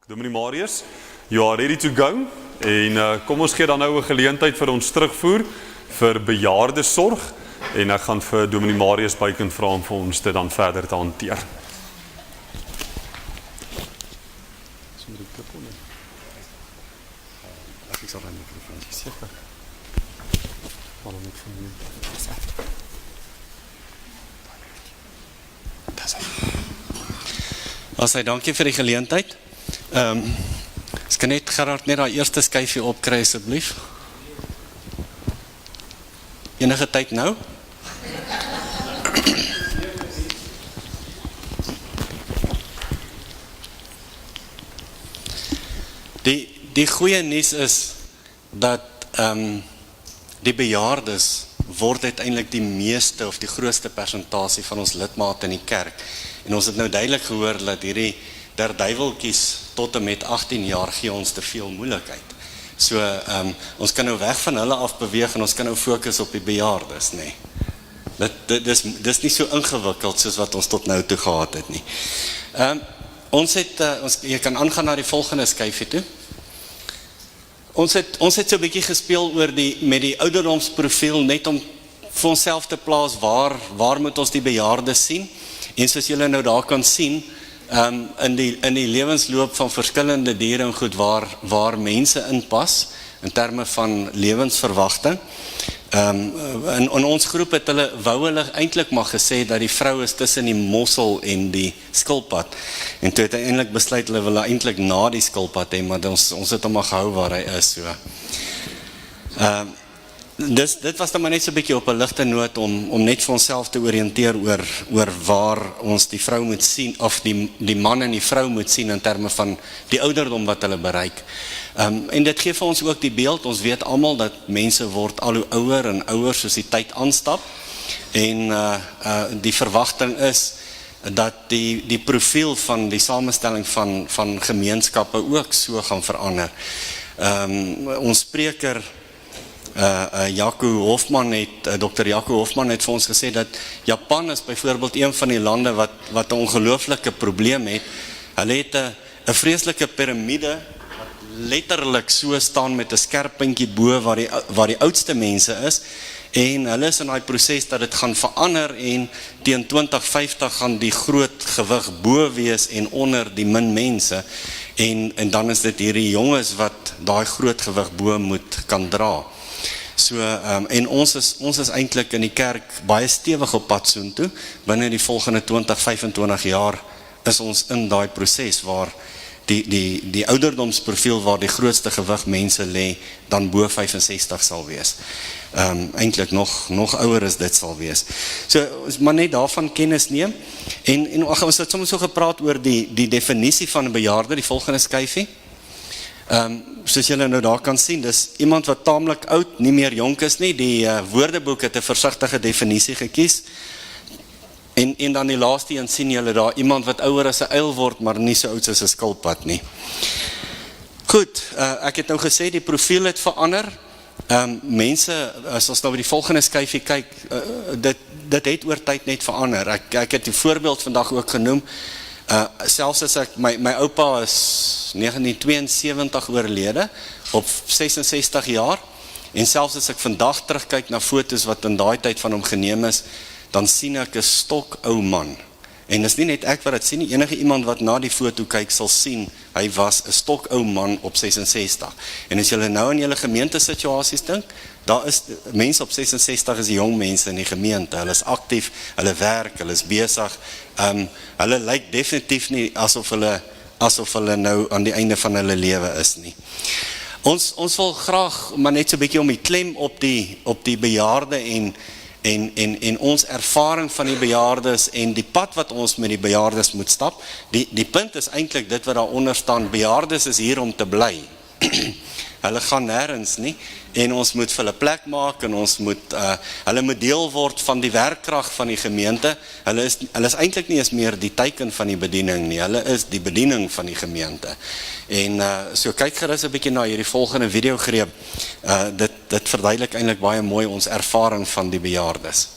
Dominee Marius, you are ready to go. En kom ons gee dan nou 'n geleentheid vir ons terugvoer vir bejaardesorg en ek gaan vir Dominee Marius Buiken vra om vir ons dit dan verder te hanteer. Asai, dankie vir die geleentheid. Ek kan net Gerard net daai eerste skyfie opkry asseblief. Enige tyd nou? Die goeie nuus is dat die bejaardes word uiteindelik die meeste of die grootste persentasie van ons lidmate in die kerk. En ons het nou duidelik gehoor dat hierdie derduiweltjies tot en met 18 jaar gee ons te veel moeilikheid. So, ons kan nou weg van hulle af beweeg en ons kan nou fokus op die bejaardes, nee. Dis nie so ingewikkeld soos wat ons tot nou toe gehad het nie. Jy kan aangaan na die volgende skyfie toe. Ons het so 'n bietjie gespeel oor met die ouderdomsprofiel net om vir onsself te plaas waar moet ons die bejaardes sien? En soos julle nou daar kan sien, in die lewensloop van verskillende diere en goed waar mense inpas in terme van lewensverwagting. In ons groep het wou hulle eintlik maar gesê dat die vrou is tussen die mossel en die skilpad. En toe het eintlik besluit hulle wil eintlik na die skilpad hê, maar ons het hom maar gehou waar hy is. So. Dit was dan maar net so 'n bietjie op 'n ligte noot om net vir onsself te oriënteer oor waar ons die vrou moet sien, of die man en die vrou moet sien in terme van die ouderdom wat hulle bereik. En dit gee vir ons ook die beeld, ons weet almal dat mense word al hoe ouer en ouer soos die tyd aanstap, en die verwagting is dat die profiel van die samestelling van gemeenskappe ook so gaan verander. Ons spreker Dr. Jaco Hofman het vir ons gesê dat Japan is byvoorbeeld een van die lande wat 'n ongelooflike probleem het. Hulle het 'n vreeslike piramide wat letterlik so staan met 'n skerp puntjie bo waar die oudste mense is, en hulle is in daai proses dat dit gaan verander en teen 2050 gaan die groot gewig bo wees en onder die min mense, en dan is dit hierdie jonges wat daai groot gewig bo moet kan dra. So, en ons is eintlik in die kerk baie stewig op pad soontoe. Binne die volgende 20-25 jaar is ons in daai proses waar die ouderdomsprofiel waar die grootste gewig mense lê dan bo 65 sal wees. Eintlik nog ouer as dit sal wees. So, ons maar net daarvan kennis neem. En ons het soms so gepraat oor die definisie van 'n bejaarde, die volgende skyfie. Soos julle nou daar kan sien, dis iemand wat taamlik oud, nie meer jonk is nie. Die woordeboek het 'n versigtige definisie gekies. En dan die laaste een sien julle daar, iemand wat ouer as 'n uil word, maar nie so oud soos 'n skilpad nie. Goed, ek het nou gesê die profiel het verander. Mense, as ons nou by die volgende skyfie kyk, dit het oor tyd net verander. Ek het die voorbeeld vandag ook genoem. Selfs as my oupa is 1972 oorlede, op 66 jaar, en selfs as ek vandag terugkyk na foto's wat in daai tyd van hom geneem is, dan sien ek 'n stok ou man. En dis nie net ek wat dit sien nie, enige iemand wat na die foto kyk sal sien, hy was 'n stok ou man op 66. En as julle nou in julle gemeentesituasies dink, daar is mense op 66 is jong mense in die gemeente, hulle is aktief, hulle werk, hulle is besig, hulle lyk definitief nie asof hulle nou aan die einde van hulle lewe is nie. Ons wil graag maar net so 'n bietjie om die klem op die bejaarde en ons ervaring van die bejaardes en die pad wat ons met die bejaardes moet stap. Die punt is eintlik dit wat daaronder staan, bejaardes is hier om te bly. Hulle gaan nêrens nie, en ons moet vir hulle plek maak, en hulle moet deel word van die werkkrag van die gemeente. Hulle is eintlik nie eens meer die teiken van die bediening nie, hulle is die bediening van die gemeente. En so kyk gerus 'n bietjie na hierdie volgende videogreep. Dit verduidelik eintlik baie mooi ons ervaring van die bejaardes.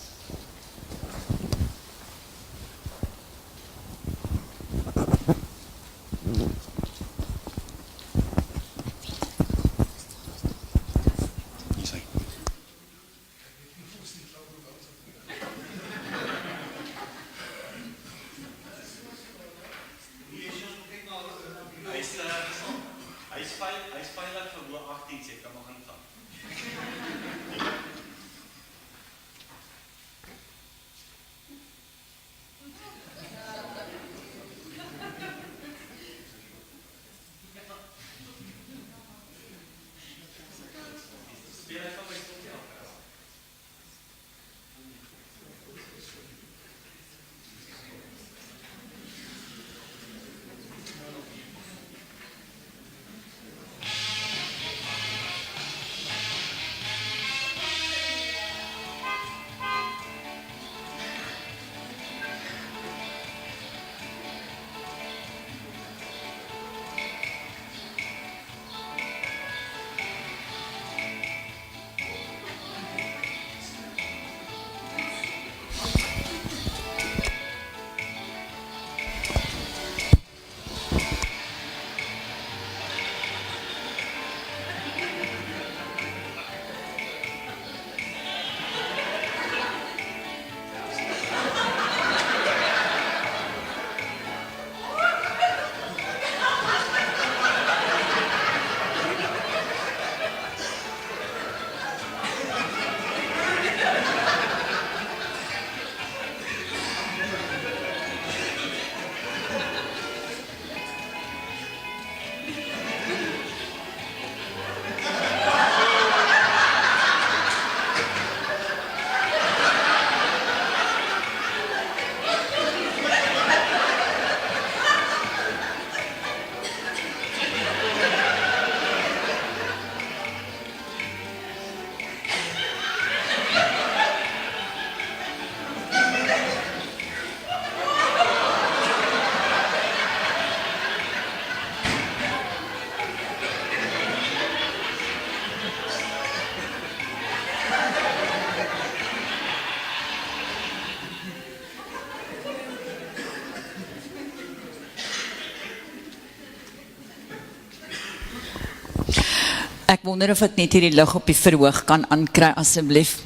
Ek wonder of ek net hierdie lig op die verhoog kan aankry, asseblief.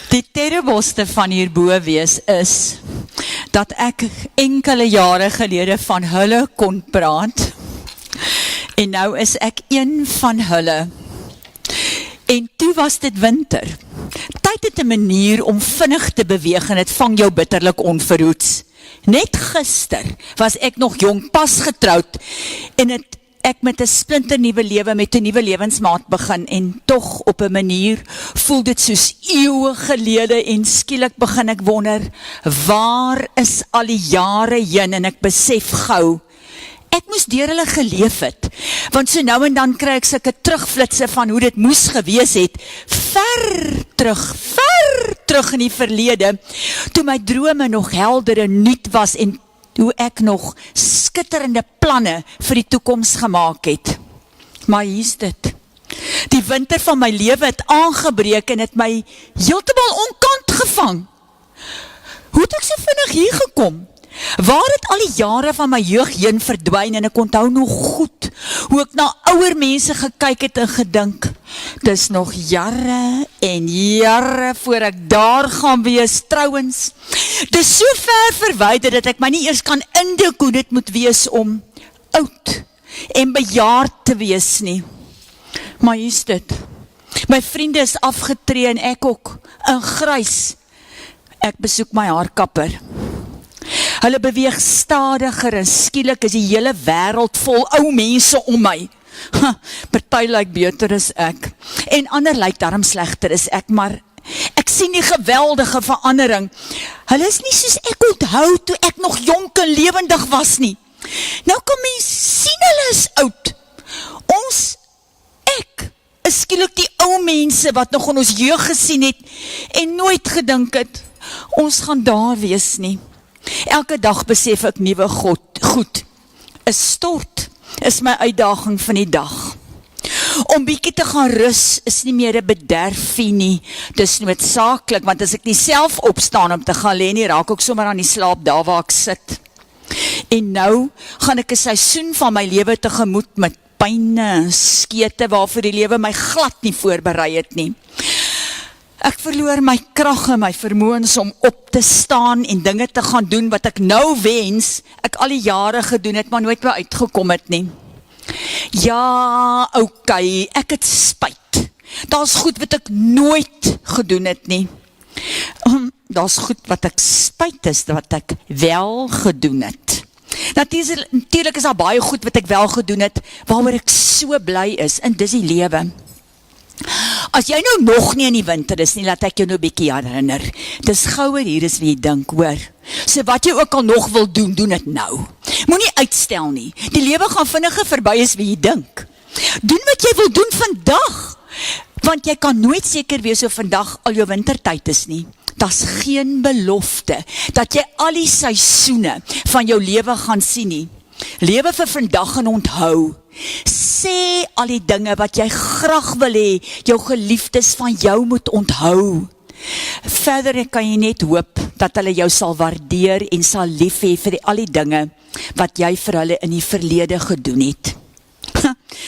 Die terribelste van hierbo wees is, dat ek enkele jare gelede van hulle kon praat, en nou is ek een van hulle. En toe was dit winter. Tyd het 'n manier om vinnig te beweeg en het vang jou bitterlik onverhoeds. Net gister was ek nog jong, pas getroud en het ek met 'n splinternuwe lewe met 'n nuwe lewensmaat begin en tog op 'n manier voel dit soos eeue gelede en skielik begin ek wonder, waar is al die jare heen en ek besef gou, ek moes deur hulle geleef het, want so nou en dan kry ek sulke terugflitse van hoe dit moes gewees het, ver terug in die verlede, toe my drome nog helder en nuut was en hoe ek nog skitterende planne vir die toekoms gemaak het. Maar hier is dit. Die winter van my lewe het aangebreek en het my heeltemal onkant gevang. Hoe het ek so vinnig hier gekom? Waar het al die jare van my jeug heen verdwyn en ek onthou nog goed, hoe ek na ouer mense gekyk het en gedink, dis nog jare en jare voor ek daar gaan wees trouwens. Dis so ver verwyder dat ek my nie eers kan indink hoe dit moet wees om oud en bejaard te wees nie. Maar hier is dit. My vriende is afgetree en ek ook, in grys. Ek besoek my haarkapper. Hulle beweeg stadiger en skielik is die hele wêreld vol ou mense om my. Party lyk beter as ek. En ander lyk darm slegter as ek, maar ek sien die geweldige verandering. Hulle is nie soos ek onthou toe ek nog jonk en lewendig was nie. Nou kan mens sien hulle is oud. Ek is skielik die ou mense wat nog in ons jeug gesien het en nooit gedink het, ons gaan daar wees nie. Elke dag besef ek nuwe goed. 'n Stort is my uitdaging van die dag. Om bietjie te gaan rus is nie meer 'n bederfie nie. Dis noodsaaklik, want as ek nie self opstaan om te gaan lê nie, raak ek sommer aan die slaap daar waar ek sit. En nou gaan ek 'n seisoen van my lewe tegemoet met pyne en skete waarvoor die lewe my glad nie voorberei het nie. Ek verloor my krag en my vermoëns om op te staan en dinge te gaan doen wat ek nou wens ek al die jare gedoen het, maar nooit weer uitgekom het nie. Ja, okay, ek het spyt. Daar's goed wat ek nooit gedoen het nie. Daar's goed wat ek spyt is, wat ek wel gedoen het. Natuurlijk is daar baie goed wat ek wel gedoen het, waaroor ek so bly is, en dis die lewe. As jy nou nog nie in die winter is nie, laat ek jou nou 'n bietjie herinner. Dis gouer hier is wie jy dink, hoor. So wat jy ook al nog wil doen, doen dit nou. Moenie uitstel nie. Die lewe gaan vinniger verby as wie jy dink. Doen wat jy wil doen vandag, want jy kan nooit seker wees of vandag al jou wintertyd is nie. Daar's geen belofte dat jy al die seisoene van jou lewe gaan sien nie. Lewe vir vandag en onthou. Sê al die dinge wat jy graag wil hê, jou geliefdes van jou moet onthou. Verder kan jy net hoop dat hulle jou sal waardeer en sal lief hê vir al die dinge wat jy vir hulle in die verlede gedoen het.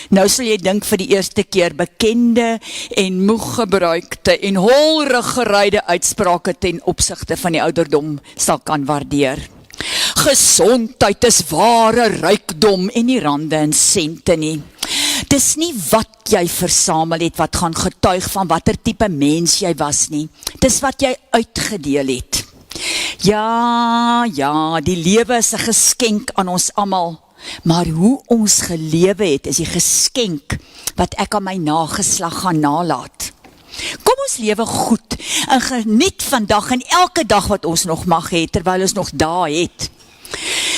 Nou sal jy dink vir die eerste keer bekende en moeg gebruikte en holrig geryde uitsprake ten opsigte van die ouderdom sal kan waardeer. Gesondheid is ware rykdom en nie rande en sente nie. Dis nie wat jy versamel het wat gaan getuig van watter tipe mens jy was nie. Dis wat jy uitgedeel het. Ja, die lewe is 'n geskenk aan ons almal, maar hoe ons gelewe het is die geskenk wat ek aan my nageslag gaan nalat. Kom ons lewe goed en geniet vandag en elke dag wat ons nog mag hê, terwyl ons nog dae het.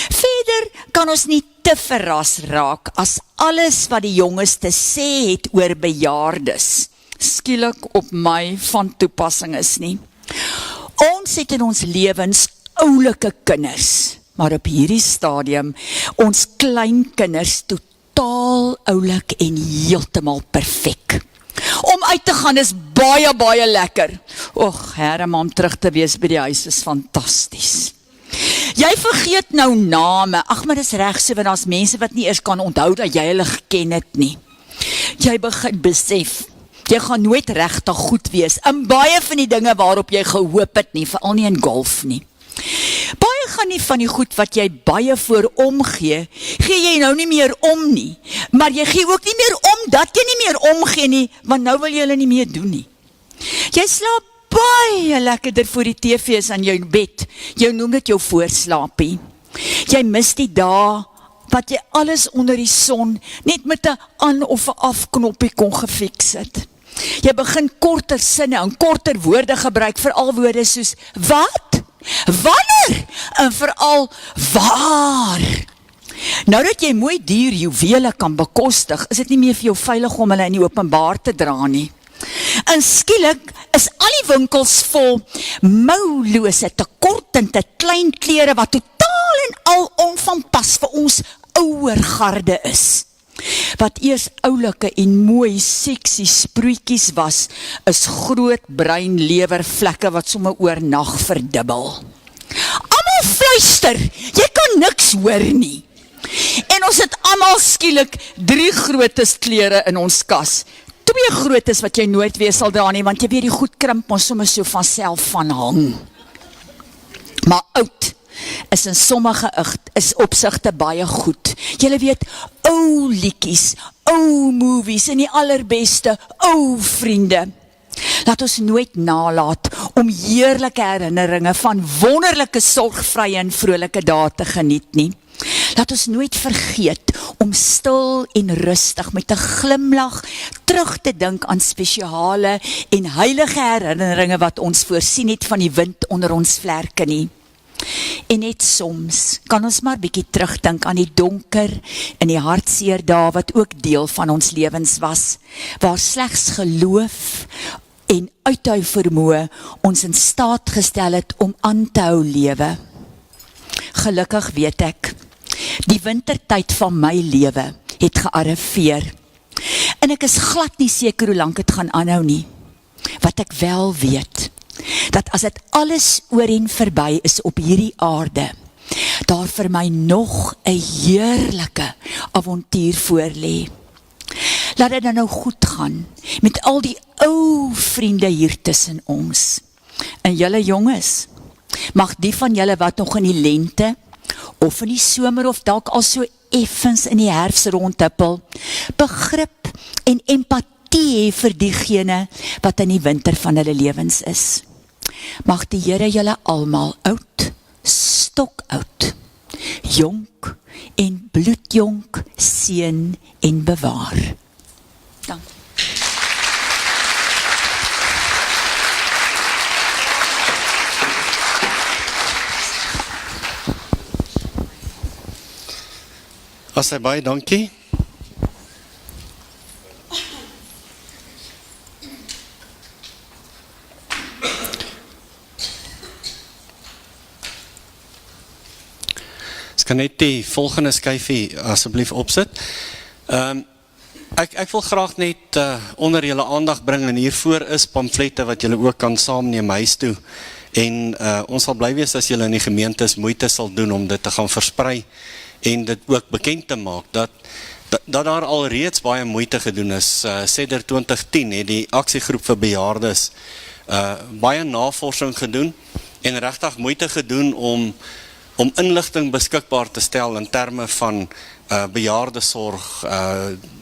Verder kan ons nie te verras raak as alles wat die jonges te sê het oor bejaardes skielik op my van toepassing is nie. Ons het in ons lewens oulike kinders, maar op hierdie stadium ons kleinkinders totaal oulik en heeltemal perfek. Om uit te gaan is baie lekker. Och, Here, om terug te wees by die huis is fantasties. Jy vergeet nou name. Ag, maar dis reg so, want daar's mense wat nie eers kan onthou dat jy hulle geken het nie. Jy begin besef, jy gaan nooit regtig goed wees in baie van die dinge waarop jy gehoop het nie, veral nie in golf nie. Baie gaan nie van die goed wat jy baie voor omgee, gee jy nou nie meer om nie, maar jy gee ook nie meer om dat jy nie meer omgee nie, want nou wil jy hulle nie meer doen nie. Jy slaap baie lekkerder voor die TV is aan jou bed, jy noem dit jou voorslaapie. Jy mis die dae wat jy alles onder die son net met 'n aan of 'n af knoppie kon gefiks het. Jy begin korter sinne en korter woorde gebruik, veral woorde soos wat, wanneer en veral waar. Nou dat jy mooi duur juwele kan bekostig, is dit nie meer vir jou veilig om hulle in die openbaar te dra nie. En skielik is al die winkels vol moulose, te kort en te klein klere wat totaal en al onvanpas vir ons ouer garde is. Wat eers oulike en mooi seksie sproetjies was, is groot bruin lewervlekke wat sommer oornag verdubbel. Almal fluister, jy kan niks hoor nie. En ons het almal skielik 3 grootes klere in ons kas. 2 grootes wat jy nooit weer sal dra nie, want jy weet die goed krimp ons sommer so vanself van hang. Maar oud is in sommige opsigte baie goed. Julle weet, ou liedjies, ou movies en die allerbeste ou vriende. Laat ons nooit nalaat om heerlike herinneringe van wonderlike sorgvrye en vrolike dae te geniet nie. Laat ons nooit vergeet om stil en rustig met 'n glimlag terug te dink aan spesiale en heilige herinneringe wat ons voorsien het van die wind onder ons vlerke nie. En net soms kan ons maar bietjie terugdink aan die donker en die hartseer dae wat ook deel van ons lewens was, waar slegs geloof en uithou vermoë ons in staat gestel het om aan te hou lewe. Gelukkig weet ek, die wintertyd van my lewe het gearriveer. En ek is glad nie seker hoe lank het gaan aanhou nie. Wat ek wel weet, dat as dit alles oor en verby is op hierdie aarde, daar vir my nog 'n heerlike avontuur voorlê. Laat dit dan nou goed gaan, met al die ou vriende hier tussen ons. En julle jonges, mag die van julle wat nog in die lente, of in die somer of dalk al so effens in die herfs rondhuppel, begrip en empatie hê vir diegene wat in die winter van hulle lewens is. Mag die Here julle almal oud, stokoud, jonk en bloedjonk seën en bewaar. Dankie. As hy baie dankie. Ek kan net die volgende skyfie asseblief opsit. Ek wil graag net onder julle aandag bring, en hiervoor is pamflette wat julle ook kan saamneem huis toe. En ons sal bly wees as julle in die gemeentes moeite sal doen om dit te gaan versprei en dit ook bekend te maak, dat daar al reeds baie moeite gedoen is. Sedert 2010 het die aksiegroep vir bejaardes baie navorsing gedoen en regtig moeite gedoen om inligting beskikbaar te stel in terme van bejaardesorg,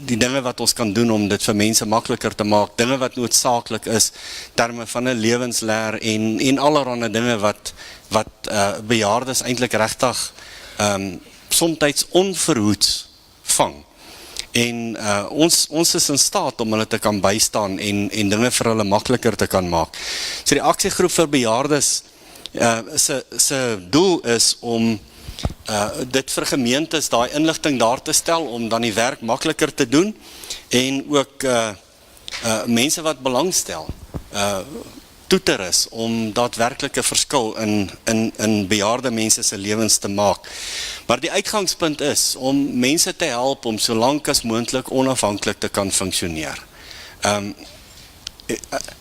die dinge wat ons kan doen om dit vir mense makliker te maak, dinge wat noodsaaklik is, terme van 'n lewensleer en allerhande dinge wat bejaardes eintlik regtig somtyds onverhoeds vang. En ons is in staat om hulle te kan bystaan en dinge vir hulle makliker te kan maak. So die aksiegroep vir bejaardes se doel is om dit vir gemeentes, daai inligting daar te stel, om dan die werk makliker te doen, en ook mense wat belangstel, toe te rus, om daadwerklike verskil in bejaarde mense se lewens te maak. Maar die uitgangspunt is, om mense te help, om so lank as moontlik onafhanklik te kan funksioneer.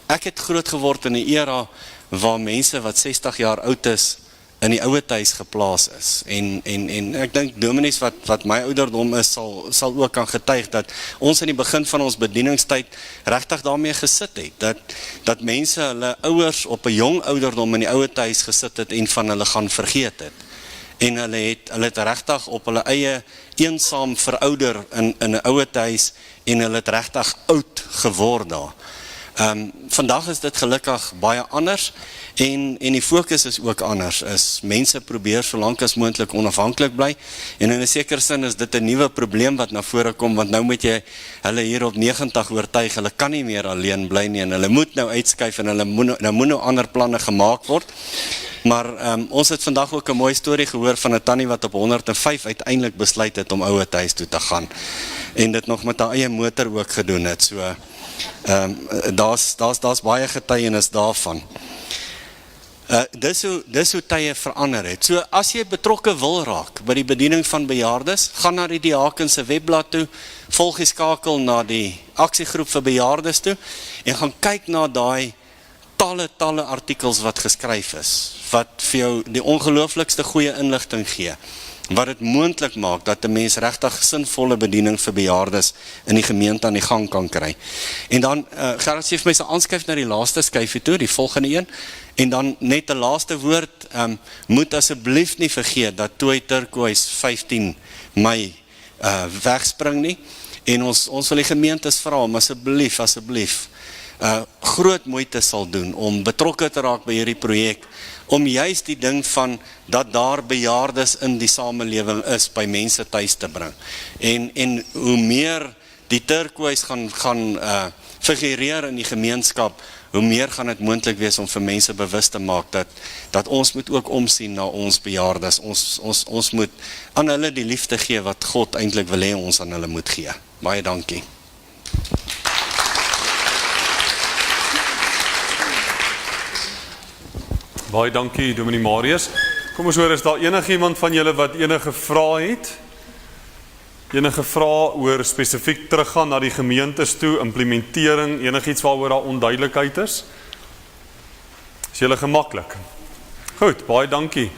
Ek het groot geword in 'n era, waar mense wat 60 jaar oud is, in die ouer huis geplaas is. En ek dink dominees wat my ouderdom is, sal ook kan getuig dat ons in die begin van ons bedieningstyd regtig daarmee gesit het, dat mense hulle ouers op 'n jong ouderdom in die ouer huis gesit het en van hulle gaan vergeet het. En hulle het regtig op hulle eie eensaam verouder in 'n ouer huis en hulle het regtig oud geword daar. Vandag is dit gelukkig baie anders en die fokus is ook anders. Mense probeer so lank as moontlik onafhanklik bly en in 'n sekere sin is dit 'n nuwe probleem wat na vore kom, want nou moet jy hulle hier op 90 oortuig, hulle kan nie meer alleen bly nie en hulle moet nou uitskuif en hulle moet nou ander planne gemaak word. Maar ons het vandag ook 'n mooi storie gehoor van 'n tannie wat op 105 uiteindelik besluit het om ouer huis toe te gaan en dit nog met haar eie motor ook gedoen het. So daar's baie getuienis daarvan. Dis hoe tye verander het. So as jy betrokke wil raak by die bediening van bejaardes, gaan na die Diaken se webblad toe, volg die skakel na die aksiegroep vir bejaardes toe en gaan kyk na daai talle artikels wat geskryf is, wat vir jou die ongelooflikste goeie inligting gee, wat het moontlik maak dat 'n mens regtig sinvolle bediening vir bejaardes in die gemeente aan die gang kan kry. En dan, Gerard sê vir my, aanskuif na die laaste skyfie toe, die volgende een, en dan net 'n laaste woord, moet asseblief nie vergeet dat Toy Turquoise 15 Mei wegspring nie, en ons wil die gemeentes vra om asseblief, groot moeite sal doen om betrokke te raak by hierdie projek, om juist die ding van dat daar bejaardes in die samelewing is, by mense tuis te bring. En hoe meer die Turquoise gaan figureer in die gemeenskap, hoe meer gaan dit moontlik wees om vir mense bewus te maak dat ons moet ook omsien na ons bejaardes. Ons moet aan hulle die liefde gee wat God eintlik wil hê ons aan hulle moet gee. Baie dankie. Baie dankie, Dominee Marius. Kom ons hoor, is daar enigiemand van julle wat enige vrae het? Enige vrae oor spesifiek teruggaan na die gemeentes toe, implementering, enigiets waaroor daar onduidelikheid is? Is julle gemaklik? Goed, baie dankie.